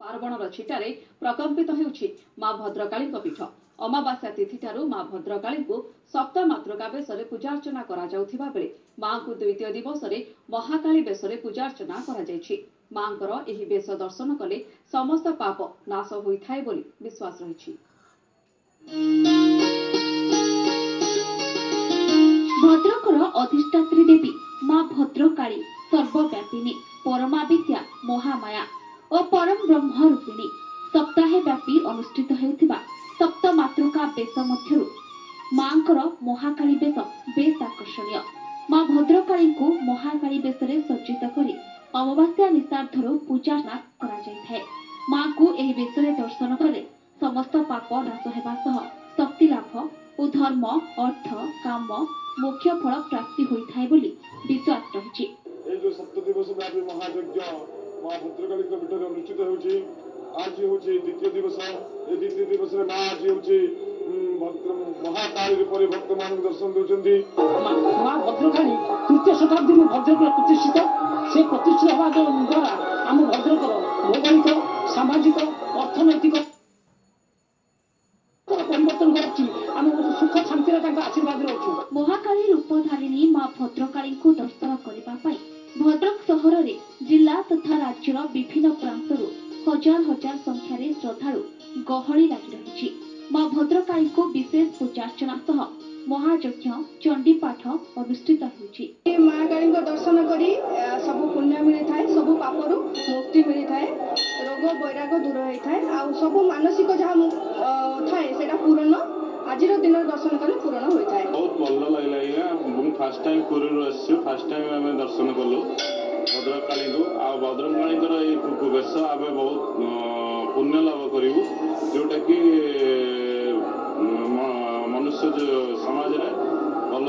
पार्वणर छिटारे प्रकम्पित हेउछि मां भद्रकाली पीठ। अमावास्या तिथि ठारू मां भद्रकाली को सप्तमातृका बेशरे पूजार्चना करा जाउथिबा बेले मां को द्वितीय दिवस रे महाकाली बेशरे पूजार्चना करा जायछि। मांकर एही बेश दर्शन कले समस्त पाप नाश होइथाय बोली विश्वास रहिछि। भद्रकर अधिष्ठात्री देवी मां भद्रकाली सर्वव्यापिनी परमा विद्या महामाया और परम ब्रह्म रूपिणी सप्ताहे व्यापी अनुष्ठित हेउथिबा सप्त मातृका बेश मध्यरु मांकर महाकाली बेश बेश आकर्षणीय। मां भद्रकाली को महाकाली बेशरे सज्जित करी अमावास्या निशार्धर पूजार्चना करा जायथाय। मां को एही बेशरे दर्शन कले समस्त पाप नाश हेबा सह शक्ति लाभ और धर्म अर्थ काम मोक्ष फल प्राप्ति होइथाय बोली विश्वास रहिछि। ए जो सप्त दिवस व्यापी महायज्ञ मां भद्रकाली पीठ में अनुष्ठित होछि। आज होछि द्वितीय दिवस। ए द्वितीय दिवस रे मां आज होछि महाकाली रूप रे भक्त मान दर्शन दोचंदी। मां भद्रकाली तृतीय शताब्दी में भद्रक प्रतिष्ठित से प्रतिष्ठित होगा द्वारा आम भद्रकर भौगोलिक सामाजिक अर्थनैतिक परिवर्तन करछि। आम सुख शांति आशीर्वाद रखु। महाकाली रूपधारिणी मां भद्रकाली को दर्शन करबा पाई भद्रक सहर रे जिला तथा राज्यर विभिन्न प्रांतरु हजार हजार संख्यार श्रद्धालु गहली लगी रही। मां भद्रकाली को विशेष पूजार्चना सह महायज्ञ चंडीपाठ अनुष्ठित होछि। मां काली को दर्शन करी सब पुण्य मिली थाए, सब पापरु मुक्ति मिली थाए, रोग वैराग दूर होई थाए, आ सब मानसिक जहा थाए सेटा पूर्ण आज दिन दर्शन कले पूर्ण होई थाए। बहुत भल लागला। मु फर्स्ट टाइम पुरी रु आसी फर्स्ट टाइम हम दर्शन कलु भद्रकाली को। आ भद्रकाली को ए बेश आबे बहुत पुण्य लाभ करिवु जोटा कि मनुष्य समाज रे भल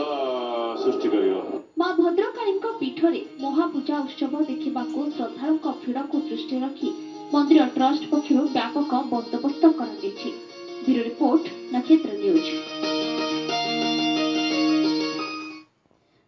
सृष्टि करिवो। मां भद्रकाली पीठ रे महापूजा उत्सव देखिबाकू श्रद्धालुक भिड़ को दृष्टि रखी मंदिर ट्रस्ट पक्षरु व्यापक बंदोबस्त करा जायछि। ब्यूरो रिपोर्ट नक्षत्र न्यूज।